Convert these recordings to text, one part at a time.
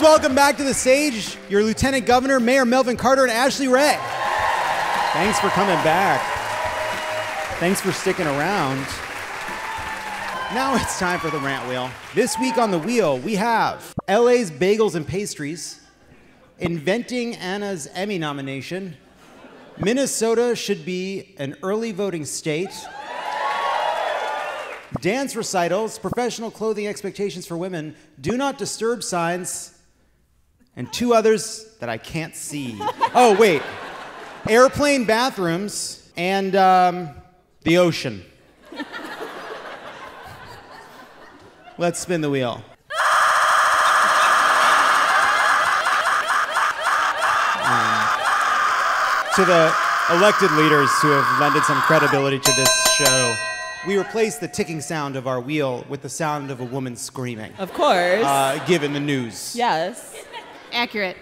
welcome back to the stage your Lieutenant Governor, Mayor Melvin Carter, and Ashley Ray. Thanks for coming back. Thanks for sticking around. Now it's time for the rant wheel. This week on the wheel, we have LA's Bagels and Pastries, inventing Anna's Emmy nomination, Minnesota should be an early voting state, dance recitals, professional clothing expectations for women, do not disturb signs, and two others that I can't see. Oh, wait. Airplane bathrooms and the ocean. Let's spin the wheel. To the elected leaders who have lended some credibility to this show, we replaced the ticking sound of our wheel with the sound of a woman screaming. Of course. Given the news. Yes. Accurate.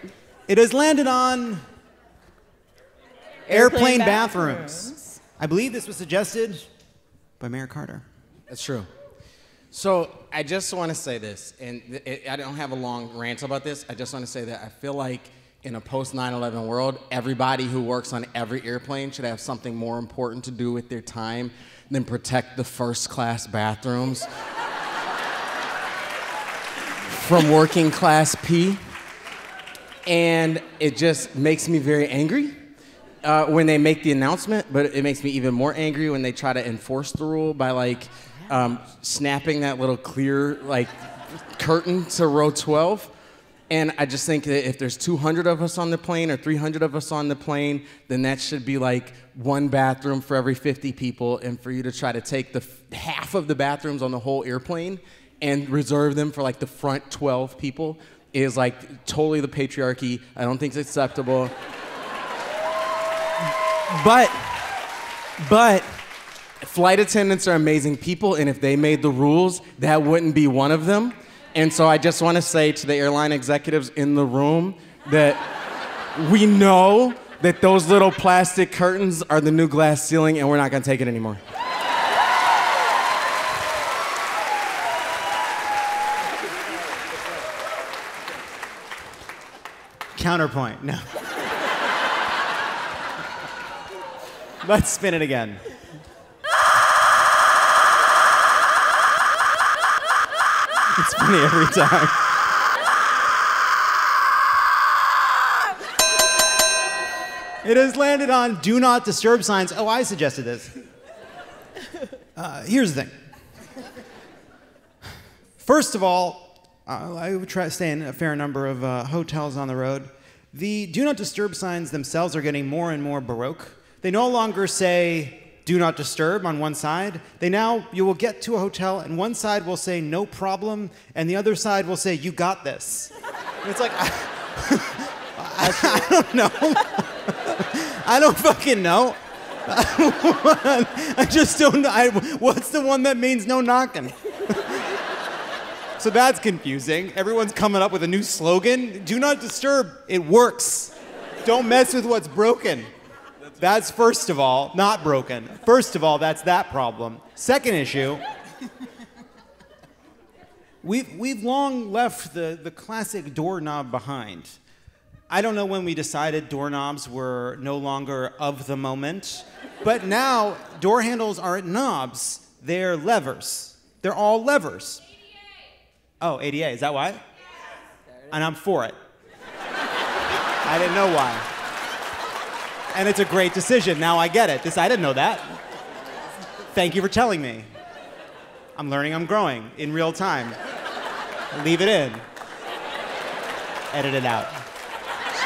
It has landed on airplane bathrooms. I believe this was suggested by Mayor Carter. That's true. So I just want to say this, and I don't have a long rant about this. I just want to say that I feel like in a post-9/11 world, everybody who works on every airplane should have something more important to do with their time than protect the first-class bathrooms from working class P. And it just makes me very angry when they make the announcement, but it makes me even more angry when they try to enforce the rule by like snapping that little clear like curtain to row 12. And I just think that if there's 200 of us on the plane or 300 of us on the plane, then that should be like one bathroom for every 50 people. And for you to try to take the half of the bathrooms on the whole airplane and reserve them for like the front 12 people is like totally the patriarchy. I don't think it's acceptable. But flight attendants are amazing people, and if they made the rules, that wouldn't be one of them. And so I just want to say to the airline executives in the room that we know that those little plastic curtains are the new glass ceiling, and we're not going to take it anymore. Counterpoint. No. Let's spin it again. It's funny every time. It has landed on do not disturb signs. Oh, I suggested this. Here's the thing. First of all, I would try to stay in a fair number of hotels on the road. The do not disturb signs themselves are getting more and more baroque. They no longer say do not disturb on one side. You will get to a hotel and one side will say no problem and the other side will say you got this. And it's like, I don't know. I don't fucking know. I just don't know. What's the one that means no knocking? So that's confusing. Everyone's coming up with a new slogan. Do not disturb. It works. Don't mess with what's broken. That's first of all, not broken. First of all, that's that problem. Second issue, we've long left the classic doorknob behind. I don't know when we decided doorknobs were no longer of the moment, but now door handles aren't knobs, they're levers. They're all levers. Oh, ADA, is that why? Yes. And I'm for it. I didn't know why. And it's a great decision. Now I get it. I didn't know that. Thank you for telling me. I'm learning, I'm growing in real time. Leave it in. Edit it out.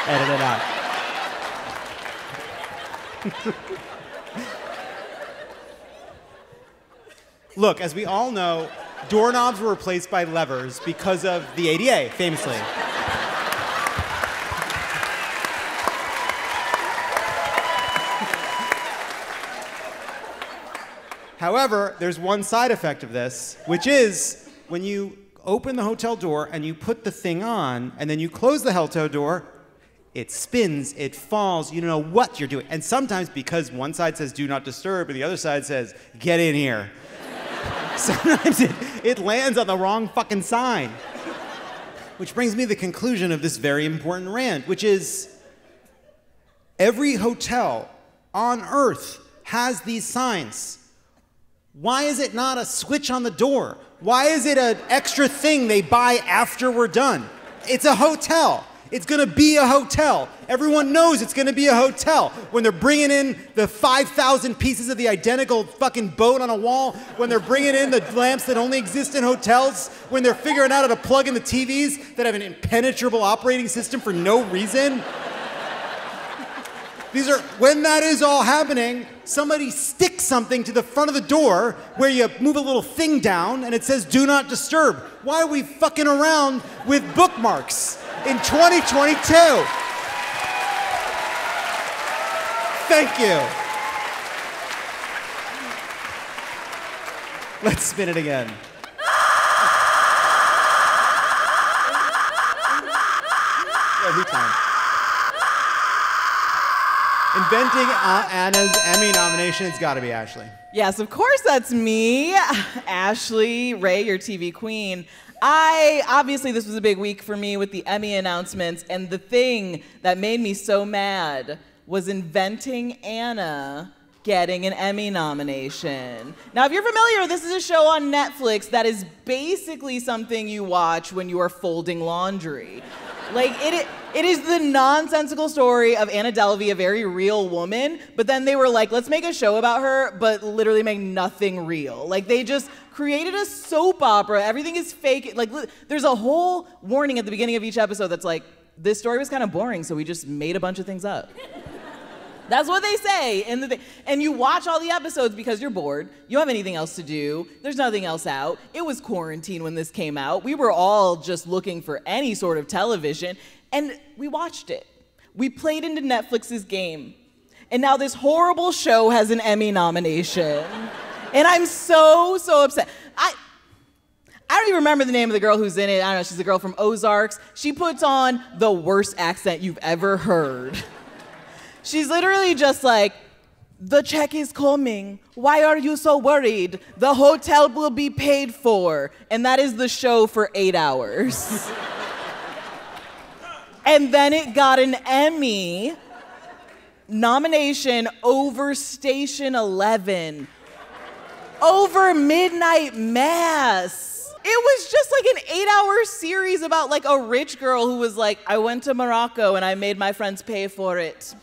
Edit it out. Look, as we all know, doorknobs were replaced by levers because of the ADA, famously. However, there's one side effect of this, which is when you open the hotel door and you put the thing on, and then you close the hotel door, it spins, it falls, you don't know what you're doing. And sometimes because one side says do not disturb and the other side says get in here, sometimes it lands on the wrong fucking sign. Which brings me to the conclusion of this very important rant, which is every hotel on Earth has these signs. Why is it not a switch on the door? Why is it an extra thing they buy after we're done? It's a hotel. It's gonna be a hotel. Everyone knows it's gonna be a hotel. When they're bringing in the 5,000 pieces of the identical fucking boat on a wall, when they're bringing in the lamps that only exist in hotels, when they're figuring out how to plug in the TVs that have an impenetrable operating system for no reason. When that is all happening, somebody sticks something to the front of the door where you move a little thing down and it says do not disturb. Why are we fucking around with bookmarks in 2022? Thank you. Let's spin it again. Every time. Inventing Anna's Emmy nomination, it's gotta be Ashley. Yes, of course that's me. Ashley Ray, your TV queen. Obviously this was a big week for me with the Emmy announcements, and the thing that made me so mad was Inventing Anna getting an Emmy nomination. Now, if you're familiar, this is a show on Netflix that is basically something you watch when you are folding laundry. Like, it is the nonsensical story of Anna Delvey, a very real woman, but then they were like, let's make a show about her, but literally make nothing real. Like, they just created a soap opera. Everything is fake. Like, there's a whole warning at the beginning of each episode that's like, this story was kind of boring, so we just made a bunch of things up. That's what they say. And you watch all the episodes because you're bored. You don't have anything else to do. There's nothing else out. It was quarantine when this came out. We were all just looking for any sort of television. And we watched it. We played into Netflix's game. And now this horrible show has an Emmy nomination. And I'm so upset. I don't even remember the name of the girl who's in it. I don't know, she's a girl from Ozarks. She puts on the worst accent you've ever heard. She's literally just like, the check is coming. Why are you so worried? The hotel will be paid for. And that is the show for 8 hours. And then it got an Emmy nomination over Station 11, over Midnight Mass. It was just like an 8-hour series about like a rich girl who was like, I went to Morocco and I made my friends pay for it.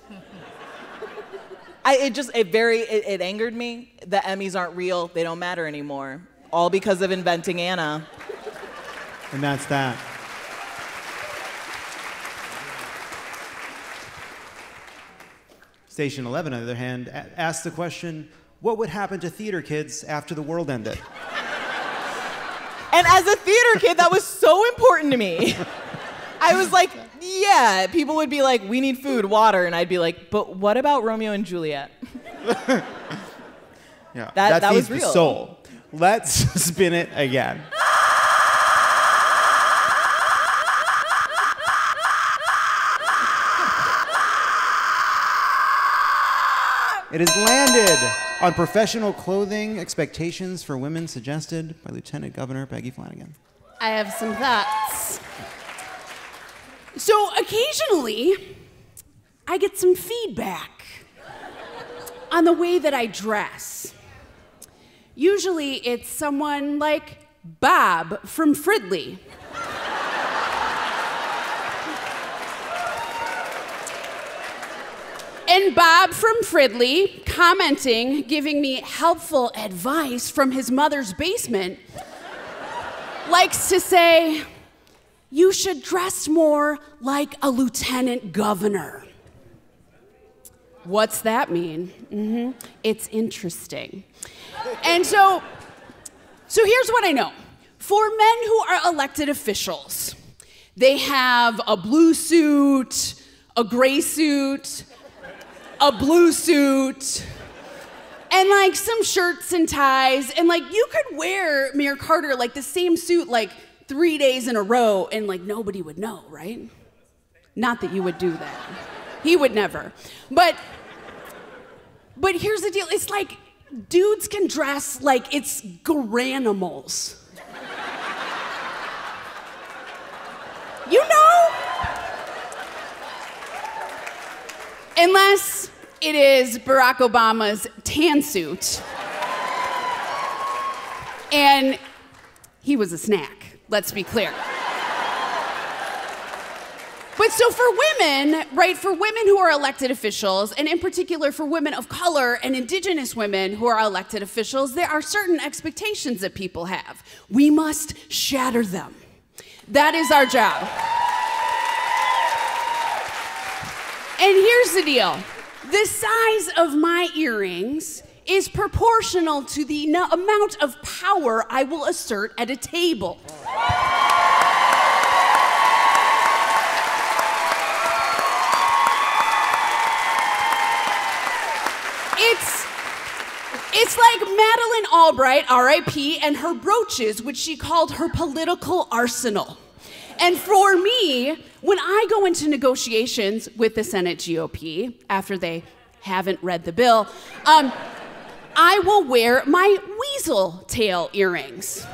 It angered me. The Emmys aren't real. They don't matter anymore. All because of Inventing Anna. And that's that. Station 11, on the other hand, asked the question, what would happen to theater kids after the world ended? And as a theater kid, that was so important to me. I was like, yeah, people would be like, we need food, water, and I'd be like, but what about Romeo and Juliet? Yeah, that feeds was real. The soul. Let's spin it again. It has landed on professional clothing expectations for women suggested by Lieutenant Governor Peggy Flanagan. I have some thoughts. So occasionally, I get some feedback on the way that I dress. Usually it's someone like Bob from Fridley. And Bob from Fridley, commenting, giving me helpful advice from his mother's basement, likes to say, you should dress more like a lieutenant governor. What's that mean? It's interesting. And so here's what I know. For men who are elected officials, they have a blue suit, a gray suit, a blue suit, and like some shirts and ties, and like you could wear, Mayor Carter, like the same suit like 3 days in a row and like nobody would know, right? Not that you would do that. He would never. But here's the deal. It's like dudes can dress like it's granimals. You know? Unless it is Barack Obama's tan suit. And he was a snack, let's be clear. But so for women, right, for women who are elected officials, and in particular for women of color and indigenous women who are elected officials, there are certain expectations that people have. We must shatter them. That is our job. And here's the deal. The size of my earrings is proportional to the amount of power I will assert at a table. It's like Madeleine Albright, R.I.P., and her brooches, which she called her political arsenal. And for me, when I go into negotiations with the Senate GOP, after they haven't read the bill, I will wear my weasel tail earrings.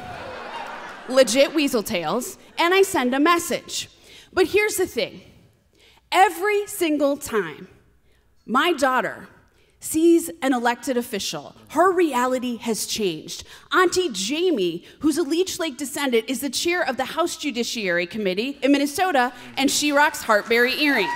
Legit weasel tails, and I send a message. But here's the thing. Every single time my daughter sees an elected official, her reality has changed. Auntie Jamie, who's a Leech Lake descendant, is the chair of the House Judiciary Committee in Minnesota, and she rocks Heartberry earrings.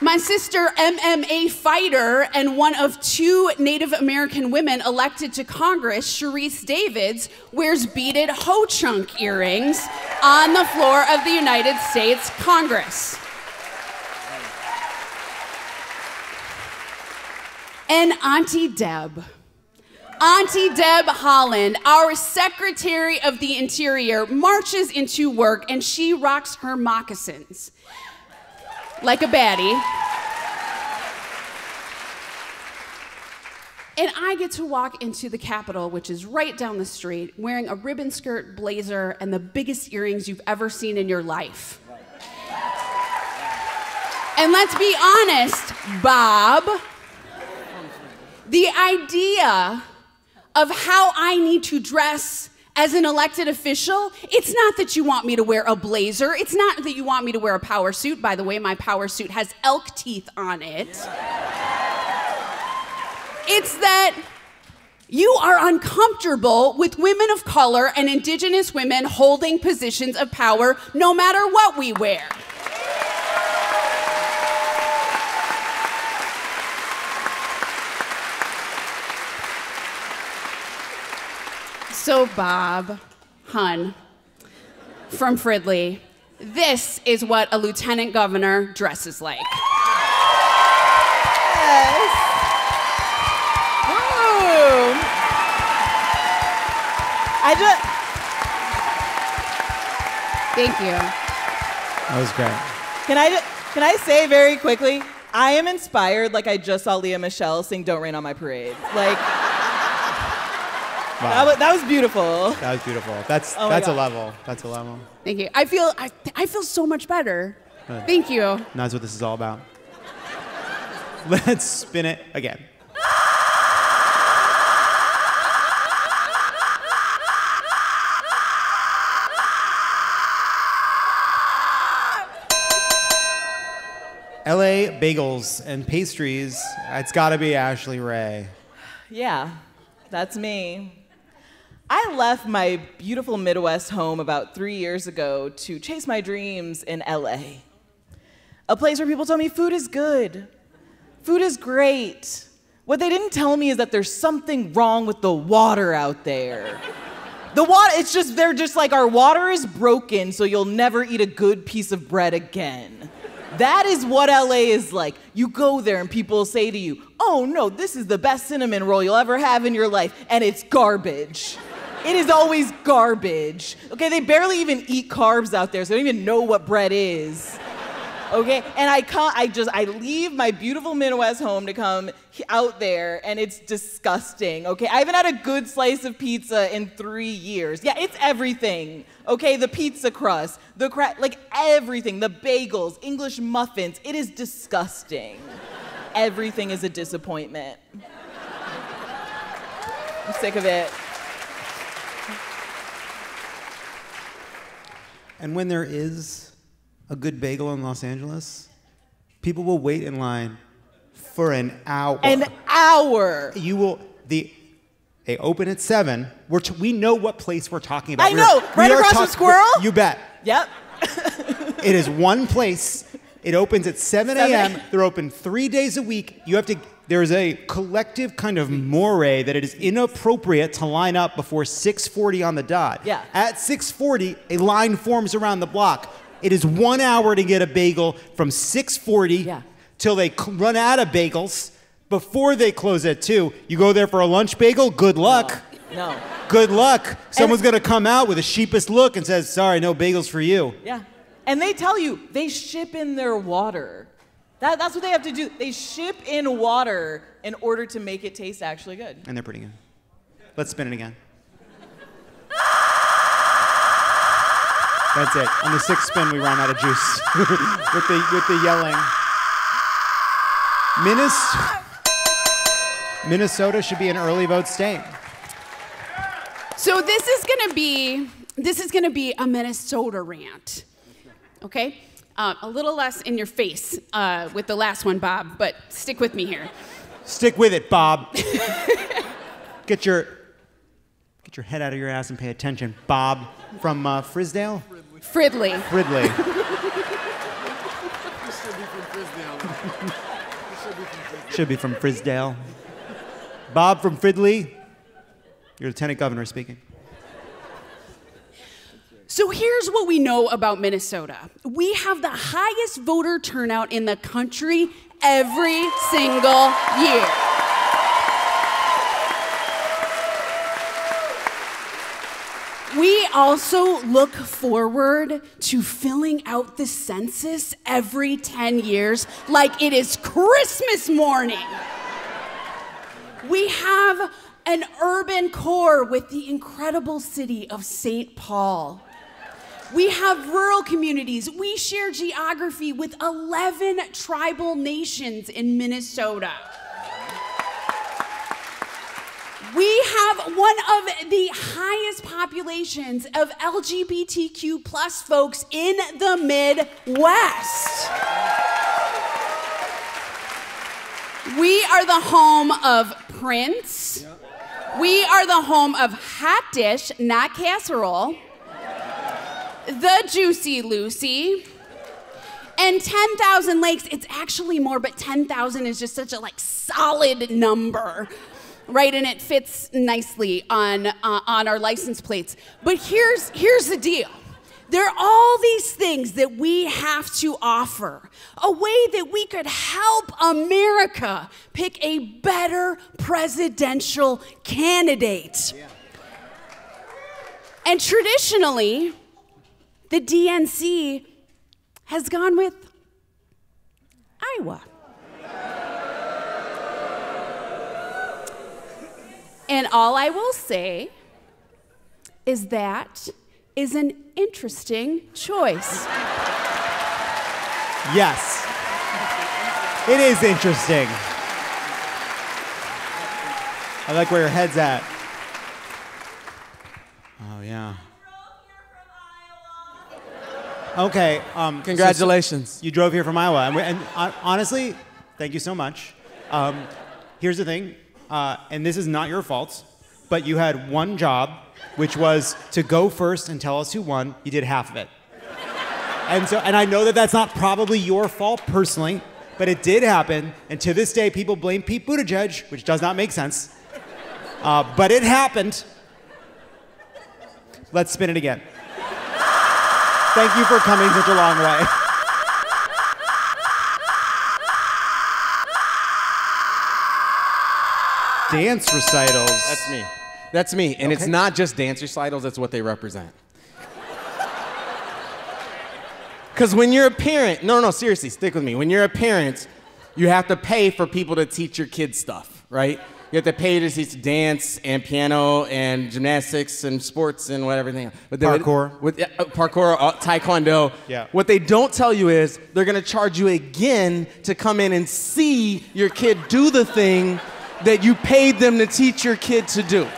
My sister, MMA fighter and one of 2 Native American women elected to Congress, Sharice Davids, wears beaded ho-chunk earrings on the floor of the United States Congress. And Auntie Deb Holland, our Secretary of the Interior, marches into work and she rocks her moccasins. Like a baddie. And I get to walk into the Capitol, which is right down the street, wearing a ribbon skirt, blazer, and the biggest earrings you've ever seen in your life. And let's be honest, Bob, the idea of how I need to dress as an elected official, it's not that you want me to wear a blazer. It's not that you want me to wear a power suit. By the way, my power suit has elk teeth on it. It's that you are uncomfortable with women of color and indigenous women holding positions of power no matter what we wear. So Bob, hun, from Fridley, this is what a lieutenant governor dresses like. Yes. Woo. Thank you. That was great. Can I say very quickly, I am inspired like I just saw Leah Michele sing Don't Rain on My Parade. Like, Wow. that was beautiful. That was beautiful. That's Oh my a God. level. That's a level. Thank you. I feel so much better. Good. Thank you. And that's what this is all about. Let's spin it again. LA Bagels and Pastries. It's got to be Ashley Ray. Yeah, that's me. I left my beautiful Midwest home about 3 years ago to chase my dreams in LA. A place where people told me food is good, food is great. What they didn't tell me is that there's something wrong with the water out there. The water, they're just like, our water is broken, so you'll never eat a good piece of bread again. That is what LA is like. You go there and people say to you, oh no, this is the best cinnamon roll you'll ever have in your life, and it's garbage. It is always garbage. Okay, they barely even eat carbs out there, so they don't even know what bread is. Okay, and I leave my beautiful Midwest home to come out there, and it's disgusting, okay? I haven't had a good slice of pizza in 3 years. Yeah, it's everything, okay? The pizza crust, like everything, the bagels, English muffins, it is disgusting. Everything is a disappointment. I'm sick of it. And when there is a good bagel in Los Angeles, people will wait in line for an hour. An hour. They open at 7. We know what place we're talking about. I know, right across from Squirrel? You bet. Yep. It is one place. It opens at 7 a.m. They're open 3 days a week. There's a collective kind of moray that it is inappropriate to line up before 6:40 on the dot. Yeah. At 6:40, a line forms around the block. It is 1 hour to get a bagel from 6:40 till they run out of bagels. Before they close at 2, you go there for a lunch bagel, good luck. No. Good luck. Someone's going to come out with a sheepish look and says, sorry, no bagels for you. Yeah. And they tell you they ship in their water. That's what they have to do. They ship in water in order to make it taste actually good. And they're pretty good. Let's spin it again. That's it. On the 6th spin, we ran out of juice with the yelling. Minnesota should be an early vote state. So this is gonna be a Minnesota rant, okay? A little less in your face with the last one, Bob, but stick with me here. Stick with it, Bob. Get your head out of your ass and pay attention, Bob from Frisdale. Fridley. Fridley. Should be from Frisdale. Bob from Fridley, your Lieutenant Governor speaking. So here's what we know about Minnesota. We have the highest voter turnout in the country every single year. We also look forward to filling out the census every 10 years like it is Christmas morning. We have an urban core with the incredible city of St. Paul. We have rural communities. We share geography with 11 tribal nations in Minnesota. We have one of the highest populations of LGBTQ plus folks in the Midwest. We are the home of Prince. We are the home of Hot Dish, not casserole. The Juicy Lucy. And 10,000 lakes, it's actually more, but 10,000 is just such a solid number, right? And it fits nicely on our license plates. But here's the deal. There are all these things that we have to offer, a way that we could help America pick a better presidential candidate. Yeah. And traditionally, the DNC has gone with Iowa. And all I will say is that is an interesting choice. Yes. It is interesting. I like where your head's at. Oh, yeah. Okay. Congratulations. So you drove here from Iowa. And honestly, thank you so much. Here's the thing, and this is not your fault, but you had one job, which was to go first and tell us who won. You did half of it. And I know that that's not probably your fault personally, but it did happen. And to this day, people blame Pete Buttigieg, which does not make sense. But it happened. Let's spin it again. Thank you for coming such a long way. Dance recitals. That's me. That's me. And It's not just dance recitals, it's what they represent. Because when you're a parent, no, seriously, stick with me. When you're a parent, you have to pay for people to teach your kids stuff, right? You have to pay to teach dance and piano and gymnastics and sports and whatever. But parkour. Parkour, taekwondo. Yeah. What they don't tell you is they're going to charge you again to come in and see your kid do the thing that you paid them to teach your kid to do.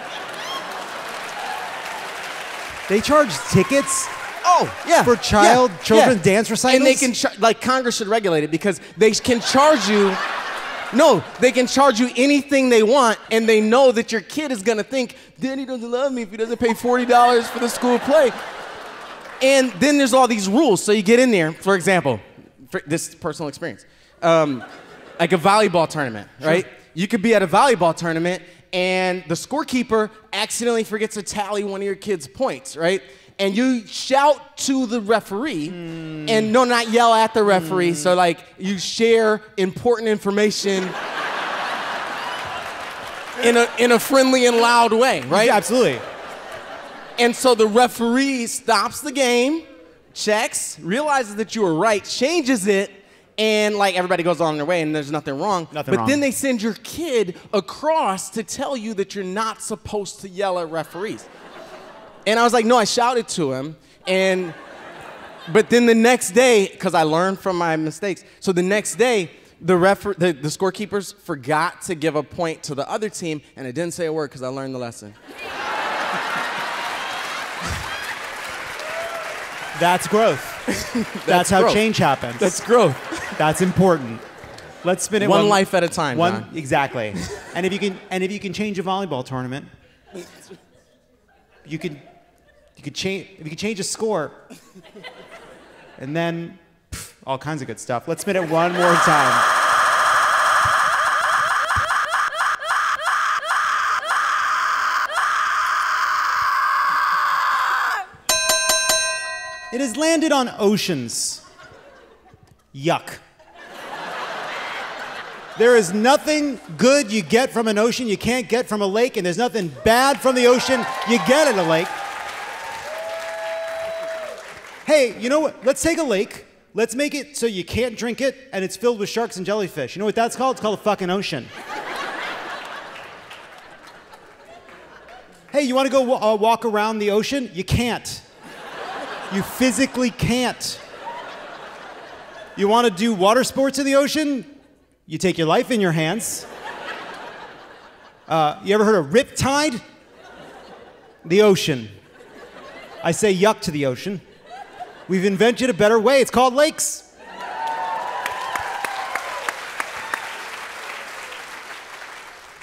They charge tickets Oh, yeah. for children's dance recitals? And they can, like, Congress should regulate it because they can charge you. No, they can charge you anything they want, and they know that your kid is gonna think, Daddy doesn't love me if he doesn't pay $40 for the school play. And then there's all these rules. So you get in there, for example, this is personal experience, like a volleyball tournament, right? Sure. You could be at a volleyball tournament, and the scorekeeper accidentally forgets to tally one of your kid's points, right? And you shout to the referee, and no, not yell at the referee. So, like, you share important information in a friendly and loud way, right? Yeah, absolutely. And so the referee stops the game, checks, realizes that you were right, changes it, and, like, everybody goes on their way, and there's nothing wrong. But then they send your kid across to tell you that you're not supposed to yell at referees. And I was like, no, I shouted to him. But then the next day, because I learned from my mistakes, so the next day, the scorekeepers forgot to give a point to the other team, and I didn't say a word because I learned the lesson. That's growth. That's how growth. change happens. That's growth. That's important. Let's spin it one life at a time, Jon. Exactly. And if you can change a volleyball tournament, you could change a score, and then all kinds of good stuff. Let's spin it one more time. It has landed on oceans. Yuck. There is nothing good you get from an ocean you can't get from a lake, and there's nothing bad from the ocean you get at a lake. Hey, you know what? Let's take a lake. Let's make it so you can't drink it, and it's filled with sharks and jellyfish. You know what that's called? It's called a fucking ocean. Hey, you want to go walk around the ocean? You can't. You physically can't. You want to do water sports in the ocean? You take your life in your hands. You ever heard of riptide? The ocean. I say yuck to the ocean. We've invented a better way. It's called lakes.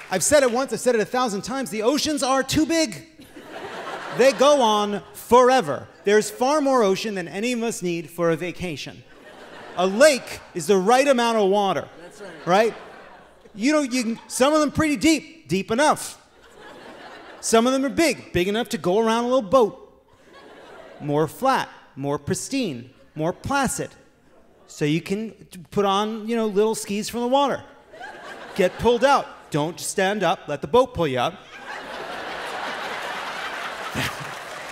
I've said it once, I've said it 1,000 times. The oceans are too big. They go on forever. There's far more ocean than any of us need for a vacation. A lake is the right amount of water. That's right. Right? Some of them pretty deep enough. Some of them are big enough to go around a little boat. More flat, more pristine, more placid. So you can put on, little skis from the water. Get pulled out. Don't stand up, let the boat pull you up.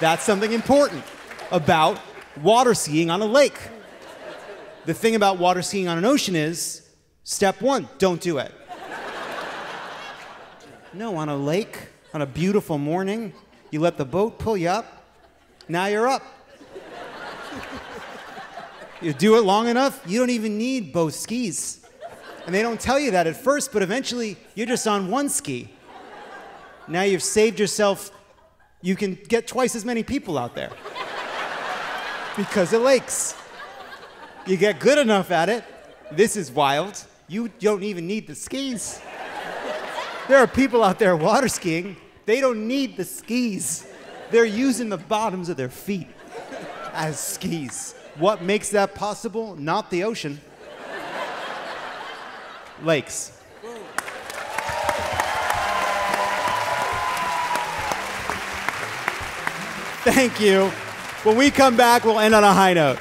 That's something important about water skiing on a lake. The thing about water skiing on an ocean is, step one, don't do it. No, on a lake, on a beautiful morning, you let the boat pull you up, now you're up. You do it long enough, you don't even need both skis. And they don't tell you that at first, but eventually, you're just on one ski. Now you've saved yourself, you can get twice as many people out there. Because of lakes. You get good enough at it, this is wild, you don't even need the skis. There are people out there water skiing, they don't need the skis. They're using the bottoms of their feet as skis. What makes that possible? Not the ocean. Lakes. Thank you. When we come back, we'll end on a high note.